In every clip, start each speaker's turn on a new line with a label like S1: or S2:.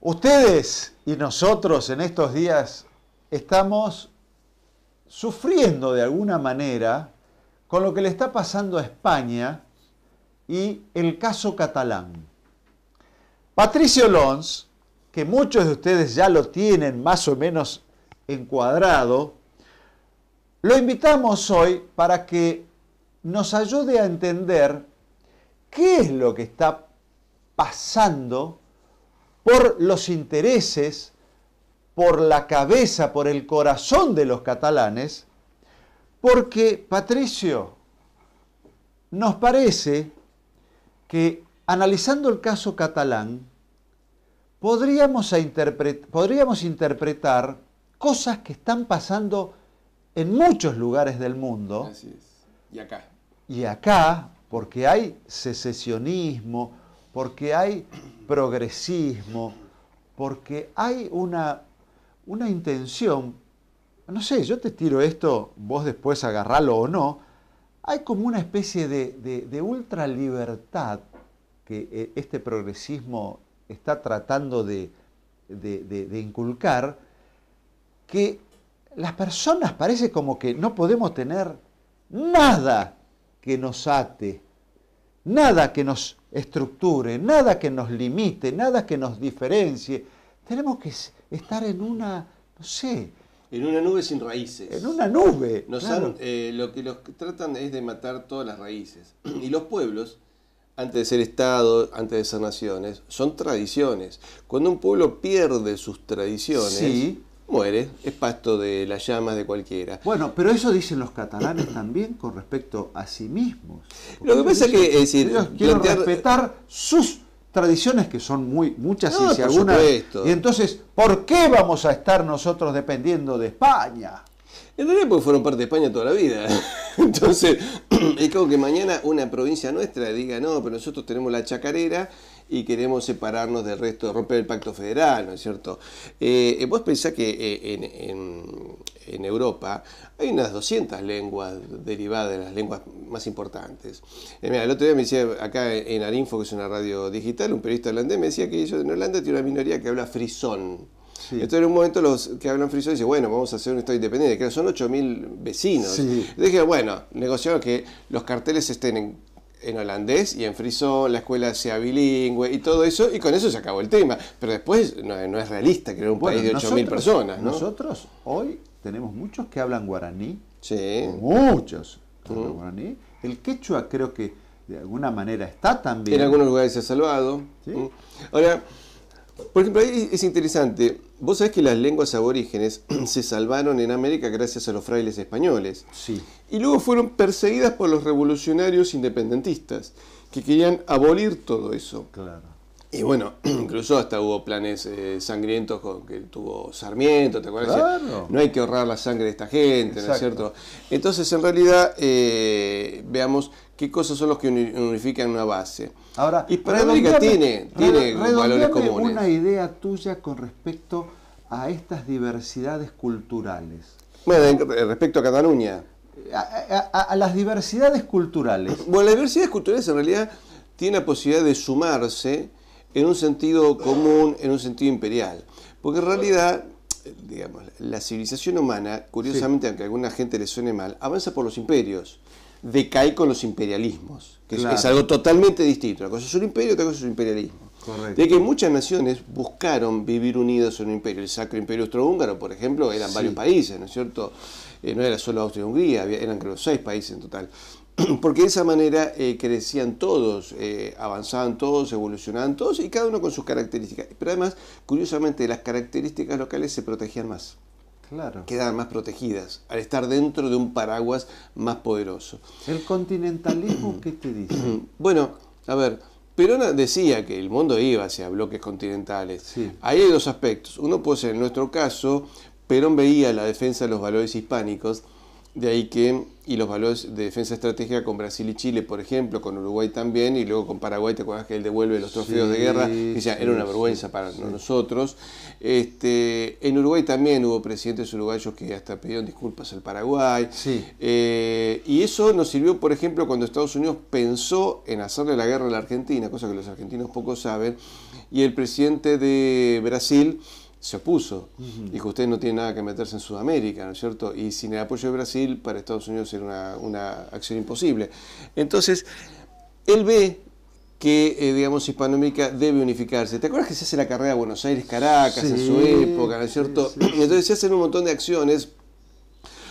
S1: Ustedes y nosotros en estos días estamos sufriendo de alguna manera con lo que le está pasando a España y el caso catalán. Patricio Lons, que muchos de ustedes ya lo tienen más o menos encuadrado, lo invitamos hoy para que nos ayude a entender qué es lo que está pasando por los intereses, por la cabeza, por el corazón de los catalanes, porque, Patricio, nos parece que analizando el caso catalán, podríamos interpretar cosas que están pasando en muchos lugares del mundo.
S2: Así es. Y acá.
S1: Y acá, porque hay secesionismo, porque hay progresismo, porque hay una intención, no sé, yo te tiro esto, vos después agarralo o no, hay como una especie de ultralibertad que este progresismo está tratando de inculcar, que las personas parece como que no podemos tener nada que nos ate, nada que nos estructure, nada que nos limite, nada que nos diferencie. Tenemos que estar en una, no sé...
S2: En una nube sin raíces.
S1: En una nube.
S2: Claro. Lo que los tratan es de matar todas las raíces. Y los pueblos, antes de ser Estado, antes de ser naciones, son tradiciones. Cuando un pueblo pierde sus tradiciones, sí, muere, es pasto de las llamas de cualquiera.
S1: Bueno, pero eso dicen los catalanes también con respecto a sí mismos.
S2: Lo que pasa es que, es decir,
S1: ellos quieren respetar sus tradiciones, que son muchas y algunas. Y entonces, ¿por qué vamos a estar nosotros dependiendo de España?
S2: En realidad porque fueron parte de España toda la vida. Entonces, es como que mañana una provincia nuestra diga, no, pero nosotros tenemos la chacarera y queremos separarnos del resto, romper el pacto federal, ¿no es cierto? Vos pensás que en Europa hay unas 200 lenguas derivadas de las lenguas más importantes. Mira, el otro día me decía, acá en Arinfo, que es una radio digital, un periodista holandés me decía que ellos en Holanda tienen una minoría que habla frisón. Sí. Entonces en un momento los que hablan frisón dicen, bueno, vamos a hacer un Estado independiente, que son 8.000 vecinos. Sí. Entonces dije, bueno, negociamos que los carteles estén en holandés y en frisón, la escuela sea bilingüe y todo eso, y con eso se acabó el tema. Pero después no es realista crear un país de 8.000 personas, ¿no?
S1: Nosotros hoy tenemos muchos que hablan guaraní.
S2: Sí.
S1: Muchos que hablan guaraní. El quechua creo que de alguna manera está también.
S2: En algunos lugares se ha salvado.
S1: ¿Sí?
S2: Ahora, por ejemplo, ahí es interesante. Vos sabés que las lenguas aborígenes se salvaron en América gracias a los frailes españoles.
S1: Sí.
S2: Y luego fueron perseguidas por los revolucionarios independentistas, que querían abolir todo eso.
S1: Claro.
S2: Y bueno, incluso hasta hubo planes sangrientos que tuvo Sarmiento, ¿te acuerdas?
S1: Claro.
S2: No hay que ahorrar la sangre de esta gente, ¿no es cierto? Entonces, en realidad, veamos qué cosas son los que unifican una base.
S1: Ahora,
S2: Hispanoamérica tiene valores comunes.
S1: Una idea tuya con respecto a estas diversidades culturales.
S2: Bueno, respecto a Cataluña.
S1: A las diversidades culturales.
S2: Bueno, las diversidades culturales en realidad tienen la posibilidad de sumarse en un sentido común, en un sentido imperial. Porque en realidad, digamos, la civilización humana, curiosamente, aunque a alguna gente le suene mal, avanza por los imperios. Decae con los imperialismos, que es algo totalmente distinto. Una cosa es un imperio, otra cosa es un imperialismo.
S1: Correcto.
S2: De que muchas naciones buscaron vivir unidas en un imperio. El Sacro Imperio Austrohúngaro, por ejemplo, eran varios países, ¿no es cierto? No era solo Austria-Hungría, eran creo 6 países en total. Porque de esa manera crecían todos, avanzaban todos, evolucionaban todos, y cada uno con sus características. Pero además, curiosamente, las características locales se protegían más.
S1: Claro.
S2: Quedaban más protegidas, al estar dentro de un paraguas más poderoso.
S1: ¿El continentalismo qué te dice?
S2: Bueno, a ver, Perón decía que el mundo iba hacia bloques continentales.
S1: Sí.
S2: Ahí hay dos aspectos. Uno puede ser, en nuestro caso, Perón veía la defensa de los valores hispánicos De ahí que, y los valores de defensa estratégica con Brasil y Chile, por ejemplo, con Uruguay también, y luego con Paraguay, ¿te acuerdas que él devuelve los trofeos de guerra? Que ya era una vergüenza para nosotros. En Uruguay también hubo presidentes uruguayos que hasta pidieron disculpas al Paraguay.
S1: Sí.
S2: Y eso nos sirvió, por ejemplo, cuando Estados Unidos pensó en hacerle la guerra a la Argentina, cosa que los argentinos poco saben, y el presidente de Brasil se opuso. Dijo, usted no tiene nada que meterse en Sudamérica, ¿no es cierto? Y sin el apoyo de Brasil, para Estados Unidos era una acción imposible. Entonces, él ve que, digamos, Hispanoamérica debe unificarse. ¿Te acuerdas que se hace la carrera Buenos Aires-Caracas en su época, ¿no es cierto?
S1: Sí.
S2: Entonces se hacen un montón de acciones.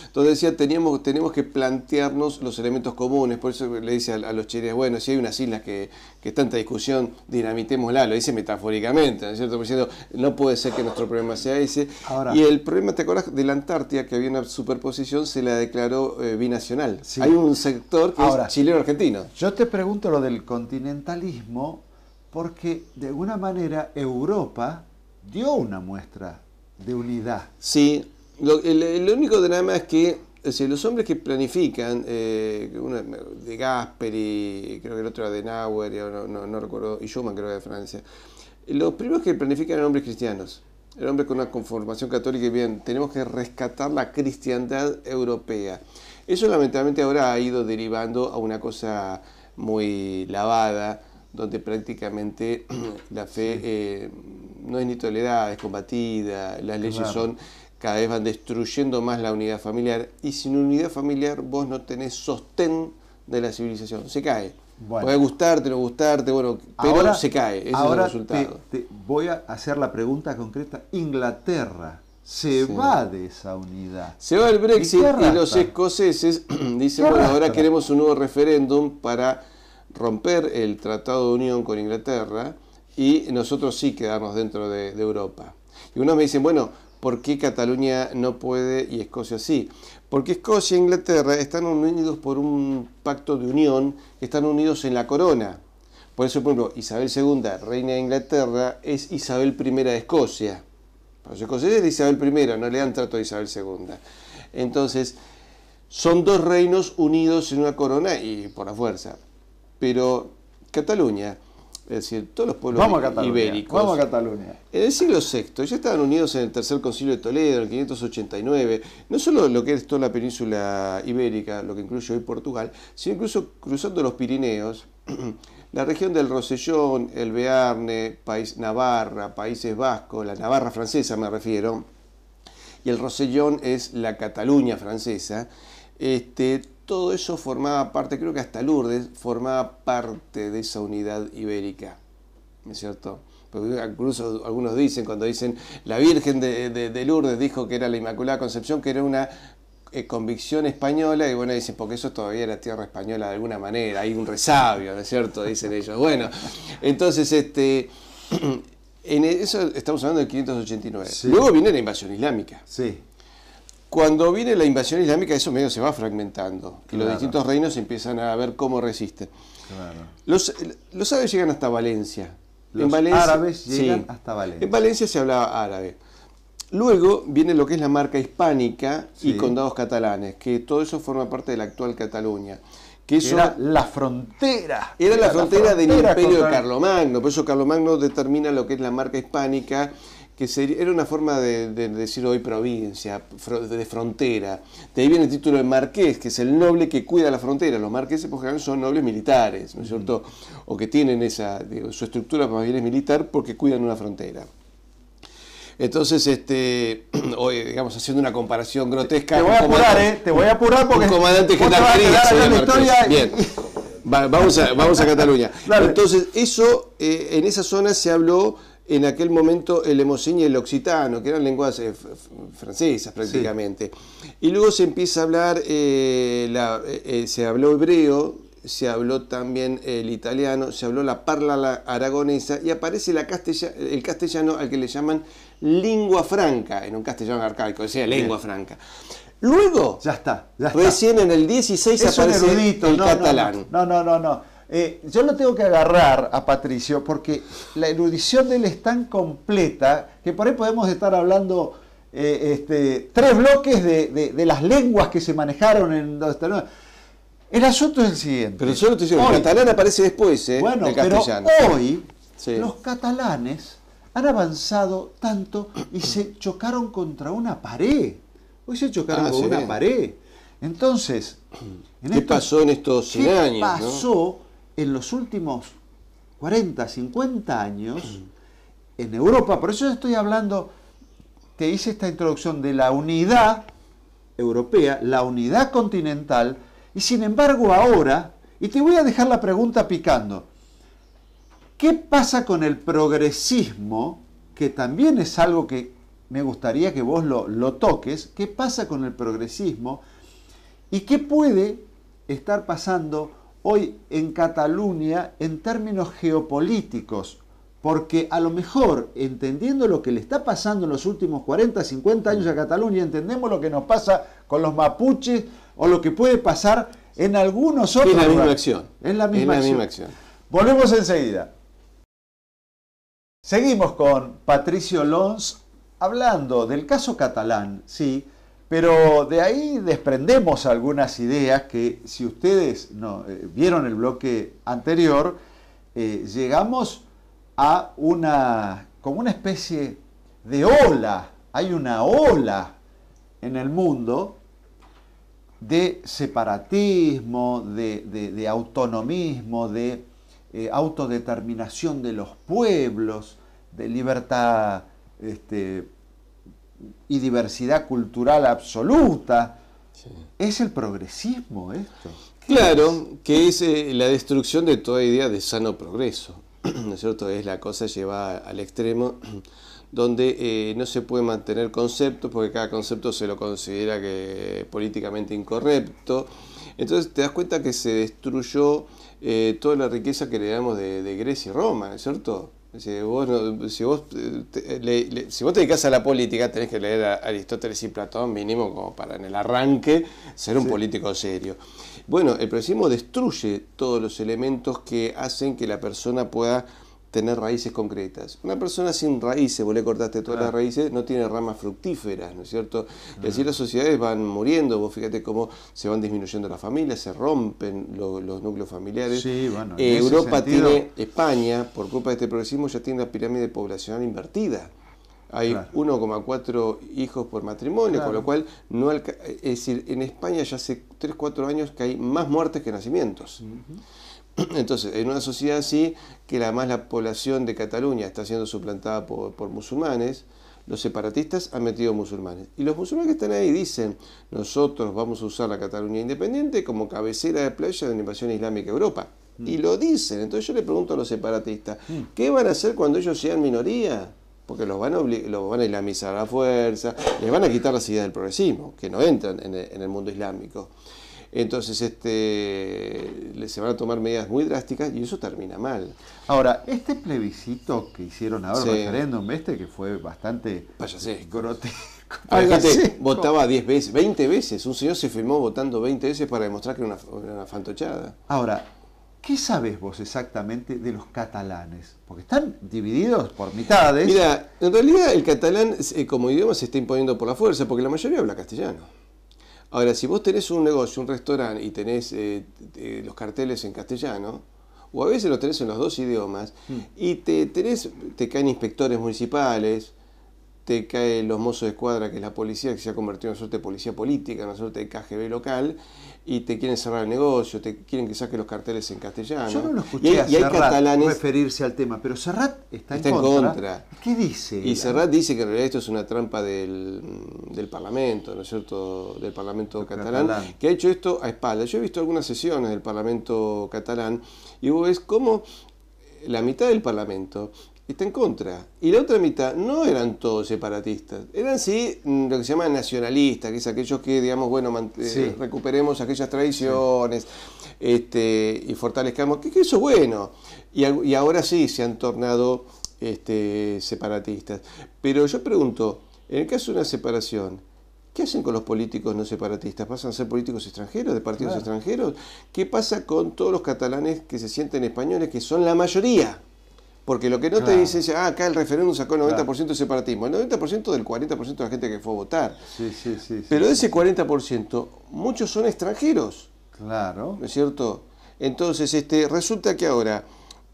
S2: Entonces decía, tenemos que plantearnos los elementos comunes, por eso le dice a los chilenos, bueno, si hay unas islas que es tanta discusión, dinamitémosla, lo dice metafóricamente, ¿no es cierto? Diciendo, no puede ser que nuestro problema sea ese.
S1: Ahora,
S2: y el problema, ¿te acuerdas de la Antártida, que había una superposición, se la declaró binacional?
S1: Sí.
S2: Hay un sector que
S1: ahora,
S2: es chileno-argentino.
S1: Yo te pregunto lo del continentalismo, porque de alguna manera Europa dio una muestra de unidad.
S2: Sí. Lo único de nada más es que los hombres que planifican, uno de Gasperi, creo que el otro era de Nauer, no recuerdo, y Schumann creo que era de Francia, los primeros que planifican eran hombres cristianos, eran hombres con una conformación católica y bien, tenemos que rescatar la cristiandad europea. Eso lamentablemente ahora ha ido derivando a una cosa muy lavada, donde prácticamente la fe no es ni tolerada, es combatida, las leyes son... cada vez van destruyendo más la unidad familiar, y sin unidad familiar vos no tenés sostén de la civilización, se cae. Bueno. Puede gustarte, no gustarte, bueno, pero ahora, se cae, ese es el resultado.
S1: Te voy a hacer la pregunta concreta. Inglaterra se va de esa unidad.
S2: Se va el Brexit y los escoceses dicen, bueno, ahora queremos un nuevo referéndum para romper el Tratado de Unión con Inglaterra y nosotros sí quedarnos dentro de Europa. Y unos me dicen, bueno, ¿por qué Cataluña no puede y Escocia sí? Porque Escocia e Inglaterra están unidos por un pacto de unión, están unidos en la corona. Por eso, por ejemplo, Isabel II, reina de Inglaterra, es Isabel I de Escocia. Para los escoceses es Isabel I, no le dan trato a Isabel II. Entonces, son dos reinos unidos en una corona y por la fuerza. Pero Cataluña... Es decir, todos los pueblos ibéricos.
S1: Vamos a Cataluña.
S2: En el siglo VI ya estaban unidos en el Tercer Concilio de Toledo, en el 589. No solo lo que es toda la península ibérica, lo que incluye hoy Portugal, sino incluso cruzando los Pirineos, la región del Rosellón, el Bearne, Navarra, Países Vascos, la Navarra francesa me refiero, y el Rosellón es la Cataluña francesa. Todo eso formaba parte, creo que hasta Lourdes formaba parte de esa unidad ibérica, ¿no es cierto? Porque incluso algunos dicen, cuando dicen la Virgen de Lourdes dijo que era la Inmaculada Concepción, que era una convicción española, y bueno, dicen, porque eso todavía era tierra española de alguna manera, hay un resabio, ¿no es cierto? Dicen ellos. Bueno, entonces, en eso estamos hablando del 589. Sí. Luego viene la invasión islámica. Sí. Cuando viene la invasión islámica, eso medio se va fragmentando, y los distintos reinos empiezan a ver cómo resisten. Claro. Los árabes llegan hasta Valencia.
S1: Los árabes llegan hasta Valencia.
S2: En Valencia se hablaba árabe. Luego viene lo que es la marca hispánica y condados catalanes, que todo eso forma parte de la actual Cataluña. Que eso
S1: era la frontera.
S2: Era la frontera del imperio de Carlomagno, por eso Carlomagno determina lo que es la marca hispánica, que era una forma de decir hoy provincia, de frontera. De ahí viene el título de marqués, que es el noble que cuida la frontera. Los marqueses por general son nobles militares, ¿no es cierto? O que tienen su estructura más bien es militar porque cuidan una frontera. Entonces, hoy, digamos, haciendo una comparación grotesca...
S1: Te voy a apurar, te voy a apurar porque...
S2: Un comandante general. Bien. Vamos a Cataluña. Dale. Entonces, eso, en esa zona se habló... En aquel momento el lemosín y el occitano, que eran lenguas francesas prácticamente. Sí. Y luego se empieza a hablar, se habló hebreo, se habló también el italiano, se habló la parla aragonesa y aparece el castellano al que le llaman lingua franca, en un castellano arcaico, decía lengua franca. Luego,
S1: ya está.
S2: Recién en el 16 es aparece el catalán.
S1: No. Yo lo tengo que agarrar a Patricio porque la erudición de él es tan completa que por ahí podemos estar hablando tres bloques de las lenguas que se manejaron en... El asunto es el siguiente.
S2: Pero solo te digo, el catalán aparece después,
S1: bueno,
S2: del castellano.
S1: Pero hoy
S2: sí.
S1: Los catalanes han avanzado tanto y se chocaron contra una pared. Hoy se chocaron con una pared. Entonces,
S2: ¿qué pasó en estos 100 años? ¿Qué
S1: pasó en los últimos 40, 50 años en Europa? Por eso estoy hablando, te hice esta introducción de la unidad europea, la unidad continental, y sin embargo ahora, y te voy a dejar la pregunta picando, ¿qué pasa con el progresismo? Que también es algo que me gustaría que vos lo toques. ¿Qué pasa con el progresismo? ¿Y qué puede estar pasando hoy en Cataluña en términos geopolíticos? Porque a lo mejor, entendiendo lo que le está pasando en los últimos 40, 50 años a Cataluña, entendemos lo que nos pasa con los mapuches o lo que puede pasar en algunos otros
S2: lugares.
S1: Es la
S2: misma acción.
S1: Es la misma acción. Volvemos enseguida. Seguimos con Patricio Lons hablando del caso catalán, sí, pero de ahí desprendemos algunas ideas que, si ustedes vieron el bloque anterior, llegamos a como una especie de ola. Hay una ola en el mundo de separatismo, de autonomismo, de autodeterminación de los pueblos, de libertad y diversidad cultural absoluta. Sí. ¿Es el progresismo esto?
S2: Claro, que es la destrucción de toda idea de sano progreso, ¿no es cierto? Es la cosa llevada al extremo donde no se puede mantener conceptos porque cada concepto se lo considera que políticamente incorrecto. Entonces te das cuenta que se destruyó toda la riqueza que heredamos de Grecia y Roma, ¿no es cierto? Si vos te dedicás a la política, tenés que leer a Aristóteles y Platón mínimo como para en el arranque ser un político serio. Bueno, el progresismo destruye todos los elementos que hacen que la persona pueda tener raíces concretas. Una persona sin raíces, vos le cortaste todas las raíces, no tiene ramas fructíferas, ¿no es cierto? Y así las sociedades van muriendo, vos fíjate cómo se van disminuyendo las familias, se rompen los núcleos familiares.
S1: Sí, bueno,
S2: Europa tiene, España, por culpa de este progresismo, ya tiene la pirámide poblacional invertida. Hay 1,4 hijos por matrimonio, con lo cual, es decir, en España ya hace 3, 4 años que hay más muertes que nacimientos. Entonces, en una sociedad así, que además la población de Cataluña está siendo suplantada por musulmanes, los separatistas han metido musulmanes. Y los musulmanes que están ahí dicen, nosotros vamos a usar la Cataluña independiente como cabecera de playa de la invasión islámica a Europa. Y lo dicen. Entonces yo le pregunto a los separatistas, ¿qué van a hacer cuando ellos sean minoría? Porque los van a islamizar a la fuerza, les van a quitar las ideas del progresismo, que no entran en el mundo islámico. Entonces se van a tomar medidas muy drásticas y eso termina mal.
S1: Ahora, este plebiscito que hicieron ahora, el referéndum que fue bastante grotesco.
S2: La gente votaba 10 veces, 20 veces. Un señor se filmó votando 20 veces para demostrar que era una fantochada.
S1: Ahora, ¿qué sabés vos exactamente de los catalanes? Porque están divididos por mitades.
S2: Mira, en realidad el catalán como idioma se está imponiendo por la fuerza, porque la mayoría habla castellano. Ahora, si vos tenés un negocio, un restaurante, y tenés los carteles en castellano, o a veces los tenés en los dos idiomas, y te caen inspectores municipales, te caen los mozos de escuadra, que es la policía, que se ha convertido en una suerte de policía política, en una suerte de KGB local, y te quieren cerrar el negocio, te quieren que saques los carteles en castellano.
S1: Yo no lo escuché a Serrat referirse al tema, pero Serrat está en contra. ¿Qué dice?
S2: Y Serrat dice que en realidad esto es una trampa del Parlamento, ¿no es cierto?, del Parlamento catalán, que ha hecho esto a espaldas. Yo he visto algunas sesiones del Parlamento catalán y vos ves cómo la mitad del Parlamento está en contra. Y la otra mitad no eran todos separatistas. Eran sí lo que se llama nacionalistas, que es aquellos que, digamos, bueno, recuperemos aquellas tradiciones y fortalezcamos. Que eso es bueno. Y ahora sí se han tornado separatistas. Pero yo pregunto, en el caso de una separación, ¿qué hacen con los políticos no separatistas? ¿Pasan a ser políticos extranjeros, de partidos extranjeros? ¿Qué pasa con todos los catalanes que se sienten españoles, que son la mayoría? Porque lo que no te
S1: Claro.
S2: dice es, acá el referéndum sacó el 90%
S1: Claro.
S2: de separatismo. El 90% del 40% de la gente que fue a votar.
S1: Sí, sí, sí.
S2: Pero
S1: sí,
S2: de
S1: sí.
S2: ese 40%, muchos son extranjeros,
S1: Claro.
S2: ¿no es cierto? Entonces, resulta que ahora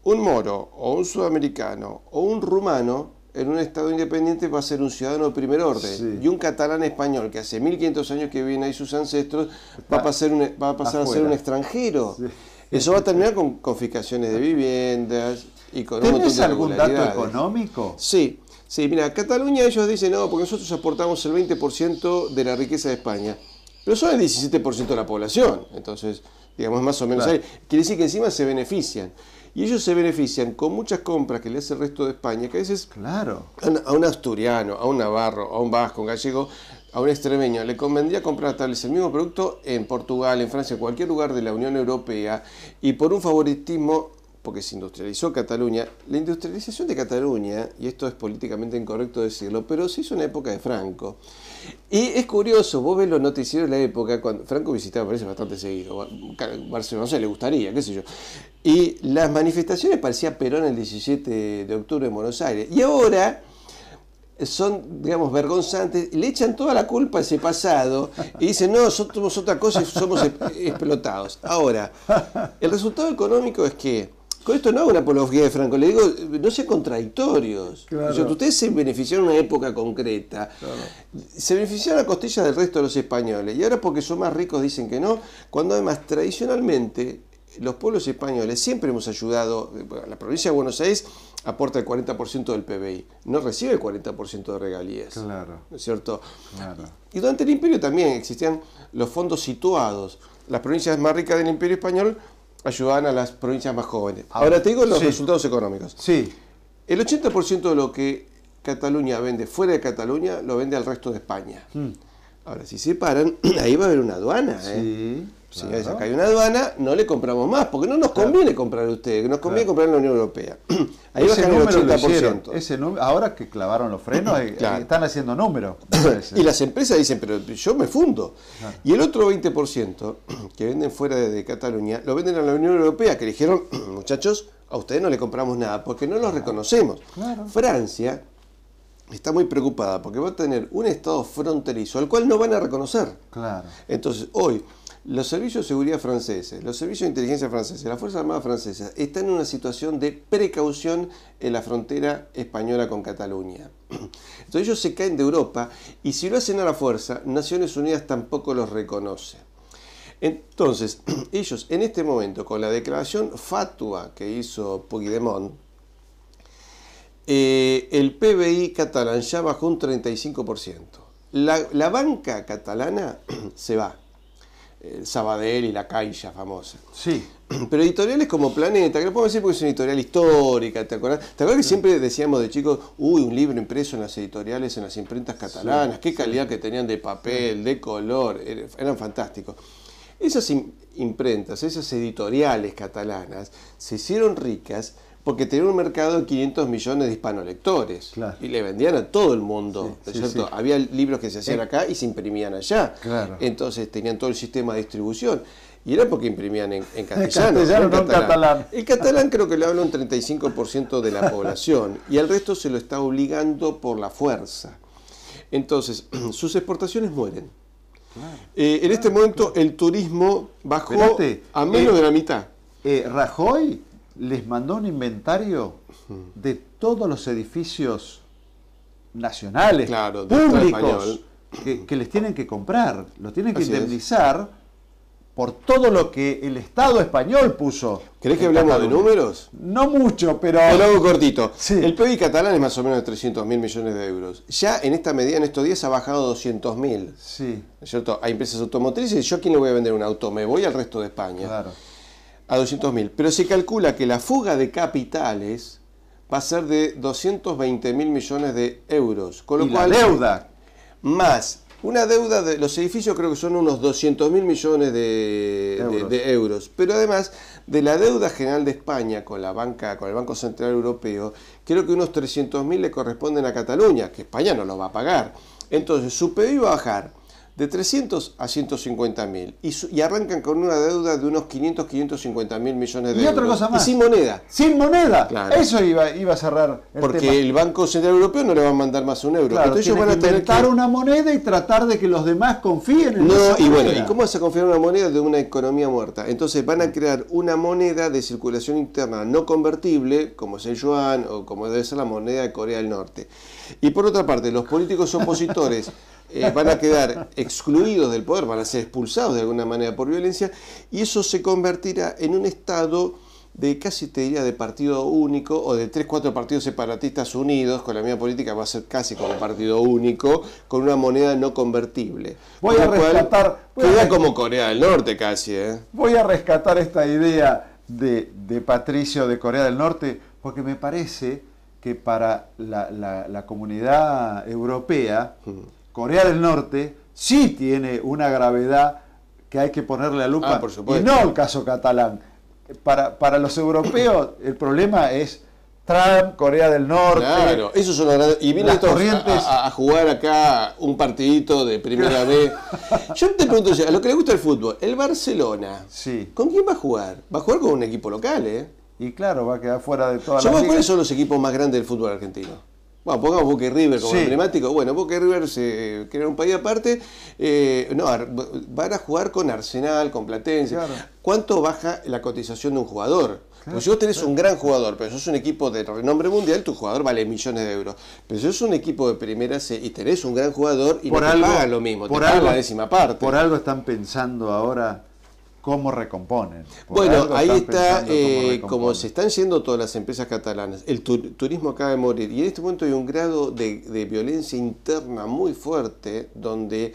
S2: un moro, o un sudamericano, o un rumano, en un estado independiente va a ser un ciudadano de primer orden.
S1: Sí.
S2: Y un catalán español, que hace 1500 años que viene ahí sus ancestros, va a pasar a ser un
S1: afuera.
S2: extranjero.
S1: Sí.
S2: Eso va a terminar con confiscaciones de viviendas y con un montón
S1: ¿Tenés
S2: de
S1: algún dato
S2: irregularidades.
S1: económico?
S2: Sí, sí, mira, Cataluña ellos dicen, no, porque nosotros aportamos el 20% de la riqueza de España, pero son el 17% de la población, entonces, digamos, más o menos
S1: Claro.
S2: ahí. Quiere decir que encima se benefician, y ellos se benefician con muchas compras que le hace el resto de España, que a veces
S1: Claro.
S2: a un asturiano, a un navarro, a un vasco, un gallego, a un extremeño, le convendría comprar tal vez el mismo producto en Portugal, en Francia, en cualquier lugar de la Unión Europea, y por un favoritismo, porque se industrializó Cataluña, la industrialización de Cataluña, y esto es políticamente incorrecto decirlo, pero se hizo en la época de Franco. Y es curioso, vos ves los noticieros de la época, cuando Franco visitaba París bastante seguido, Barcelona, no sé, le gustaría, qué sé yo. Y las manifestaciones parecía Perón el 17 de octubre en Buenos Aires. Y ahora son, digamos, vergonzantes, le echan toda la culpa a ese pasado y dicen, no, somos otra cosa y somos explotados. Ahora, el resultado económico es que, con esto no hago una apología de Franco, le digo, no sean contradictorios.
S1: Claro.
S2: O sea, ustedes se beneficiaron en una época concreta, se beneficiaron a costillas del resto de los españoles, y ahora porque son más ricos dicen que no, cuando además tradicionalmente los pueblos españoles siempre hemos ayudado. La provincia de Buenos Aires aporta el 40% del PBI, no recibe el 40% de regalías.
S1: Claro.
S2: ¿No es cierto?
S1: Claro.
S2: Y durante el Imperio también existían los fondos situados. Las provincias más ricas del Imperio Español ayudaban a las provincias más jóvenes. Ahora te digo los
S1: Sí.
S2: resultados económicos.
S1: Sí.
S2: El 80% de lo que Cataluña vende fuera de Cataluña lo vende al resto de España. Ahora, si se paran, ahí va a haber una aduana.
S1: Sí.
S2: Señores,
S1: claro.
S2: acá hay una aduana, no le compramos más, porque no nos conviene comprar a ustedes, nos conviene comprar en la Unión Europea. Ahí
S1: Ese
S2: bajan el
S1: número lo hicieron.
S2: 80%.
S1: Ese ahora que clavaron los frenos,
S2: Claro.
S1: están haciendo números. me parece.
S2: Y las empresas dicen, pero yo me fundo. Y el otro 20% que venden fuera de Cataluña, lo venden a la Unión Europea, que le dijeron, muchachos, a ustedes no le compramos nada, porque no los reconocemos.
S1: Claro.
S2: Francia está muy preocupada, porque va a tener un Estado fronterizo, al cual no van a reconocer.
S1: Claro.
S2: Entonces, hoy, los servicios de seguridad franceses, los servicios de inteligencia franceses, las Fuerzas Armadas francesas están en una situación de precaución en la frontera española con Cataluña. Entonces ellos se caen de Europa y si lo hacen a la fuerza, Naciones Unidas tampoco los reconoce. Entonces, ellos en este momento, con la declaración fatua que hizo Puigdemont, el PBI catalán ya bajó un 35%. La banca catalana se va. Sabadell y la Caixa famosa.
S1: Sí.
S2: Pero editoriales como Planeta, que lo podemos decir porque es una editorial histórica, ¿te acuerdas? ¿Te acuerdas que siempre decíamos de chicos, un libro impreso en las editoriales, en las imprentas catalanas, qué calidad que tenían de papel, de color, eran fantásticos? Esas imprentas, esas editoriales catalanas, se hicieron ricas porque tenían un mercado de 500 millones de hispanolectores.
S1: Claro.
S2: Y le vendían a todo el mundo,
S1: Sí,
S2: ¿no es
S1: sí,
S2: cierto?
S1: sí.
S2: Había libros que se hacían acá y se imprimían allá.
S1: Claro.
S2: Entonces tenían todo el sistema de distribución. Y era porque imprimían en castellano.
S1: castellano, no en catalán.
S2: El catalán creo que le habla un 35% de la población. Y al resto se lo está obligando por la fuerza. Entonces, sus exportaciones mueren. En este momento el turismo bajó
S1: Espérate,
S2: a menos de la mitad.
S1: Rajoy les mandó un inventario de todos los edificios nacionales,
S2: Claro, del Estado
S1: públicos,
S2: español.
S1: que les tienen que comprar, los tienen que
S2: Así es.
S1: indemnizar por todo lo que el Estado español puso.
S2: ¿Querés que
S1: en
S2: hablemos de
S1: Cataluña.
S2: números?
S1: No mucho, pero...
S2: Te lo hago cortito.
S1: Sí.
S2: El PIB catalán es más o menos de 300.000 millones de euros. Ya en esta medida, en estos días, ha bajado a 200.000.
S1: Sí,
S2: ¿No es cierto? Hay empresas automotrices. ¿Yo a quién le voy a vender un auto? Me voy al resto de España.
S1: claro.
S2: A 200.000. Pero se calcula que la fuga de capitales va a ser de 220.000 millones de euros. Con lo
S1: Y
S2: cual,
S1: la deuda.
S2: más una deuda de los edificios, creo que son unos 200.000 millones de euros. Pero además de la deuda general de España con la banca, con el Banco Central Europeo, creo que unos 300.000 le corresponden a Cataluña, que España no lo va a pagar. Entonces su PIB va a bajar de 300 a 150.000 y arrancan con una deuda de unos 550.000 millones de euros.
S1: Y otra cosa más.
S2: Y sin moneda.
S1: Sin moneda.
S2: Claro.
S1: Eso iba a cerrar el
S2: Porque
S1: tema.
S2: el Banco Central Europeo no le va a mandar más un euro.
S1: Claro,
S2: Entonces ellos
S1: tiene
S2: van a
S1: que
S2: tener
S1: inventar una moneda y tratar de que los demás confíen en
S2: No,
S1: esa
S2: y
S1: moneda.
S2: bueno, ¿y cómo vas a confiar en una moneda de una economía muerta? Entonces van a crear una moneda de circulación interna no convertible, como es el yuan o como debe ser la moneda de Corea del Norte. Y por otra parte, los políticos opositores van a quedar excluidos del poder, van a ser expulsados de alguna manera por violencia, y eso se convertirá en un estado de casi te diría de partido único o de 3-4 partidos separatistas unidos con la misma política, va a ser casi como partido único con una moneda no convertible.
S1: Voy a rescatar,
S2: queda como Corea del Norte casi,
S1: Voy a rescatar esta idea de Patricio de Corea del Norte porque me parece que para la comunidad europea Corea del Norte sí tiene una gravedad que hay que ponerle la lupa,
S2: por supuesto.
S1: Y no el caso catalán. Para los europeos el problema es Trump, Corea del Norte.
S2: Claro, esos son los grandes. Y vienen estos a jugar acá un partidito de primera vez. Yo te pregunto, a lo que le gusta el fútbol, el Barcelona,
S1: sí.
S2: ¿Con quién va a jugar? Va a jugar con un equipo local,
S1: Y claro, va a quedar fuera de toda la liga.
S2: ¿Cuáles son los equipos más grandes del fútbol argentino? Bueno, pongamos Boca y River como emblemático. Bueno, Boca y River se crean un país aparte. Van a jugar con Arsenal, con Platense. Claro. ¿Cuánto baja la cotización de un jugador? Claro, pues si vos tenés un gran jugador, pero sos un equipo de renombre mundial, tu jugador vale millones de euros. Pero si sos un equipo de primera C y tenés un gran jugador y no te pagan lo mismo, te pagan la décima parte.
S1: Por algo están pensando ahora cómo recomponen.
S2: Bueno, ahí está, como se están yendo todas las empresas catalanas, el turismo acaba de morir y en este momento hay un grado de violencia interna muy fuerte donde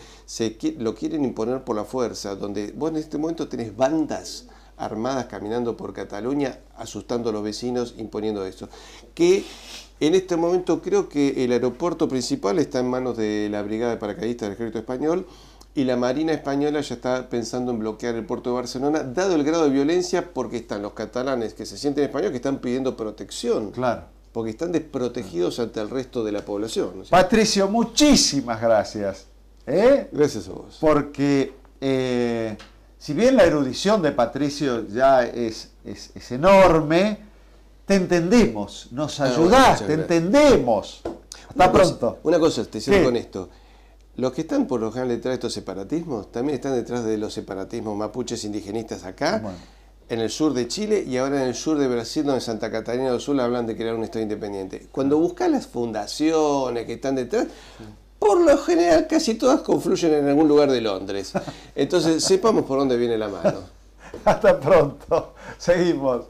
S2: lo quieren imponer por la fuerza, donde vos en este momento tenés bandas armadas caminando por Cataluña, asustando a los vecinos, imponiendo eso. Que en este momento creo que el aeropuerto principal está en manos de la Brigada de Paracaidistas del Ejército Español, y la Marina Española ya está pensando en bloquear el puerto de Barcelona, dado el grado de violencia, porque están los catalanes que se sienten españoles que están pidiendo protección.
S1: Claro.
S2: Porque están desprotegidos ante el resto de la población. ¿No?
S1: Patricio, muchísimas gracias.
S2: Gracias a vos.
S1: Porque si bien la erudición de Patricio ya es enorme, te entendemos, nos ayudás, te entendemos. Hasta pronto.
S2: Una cosa, te cierro con esto. Los que están por lo general detrás de estos separatismos, también están detrás de los separatismos mapuches indigenistas acá, en el sur de Chile y ahora en el sur de Brasil, donde en Santa Catarina del Sur hablan de crear un Estado independiente. Cuando buscas las fundaciones que están detrás, por lo general casi todas confluyen en algún lugar de Londres. Entonces sepamos por dónde viene la mano.
S1: Hasta pronto. Seguimos.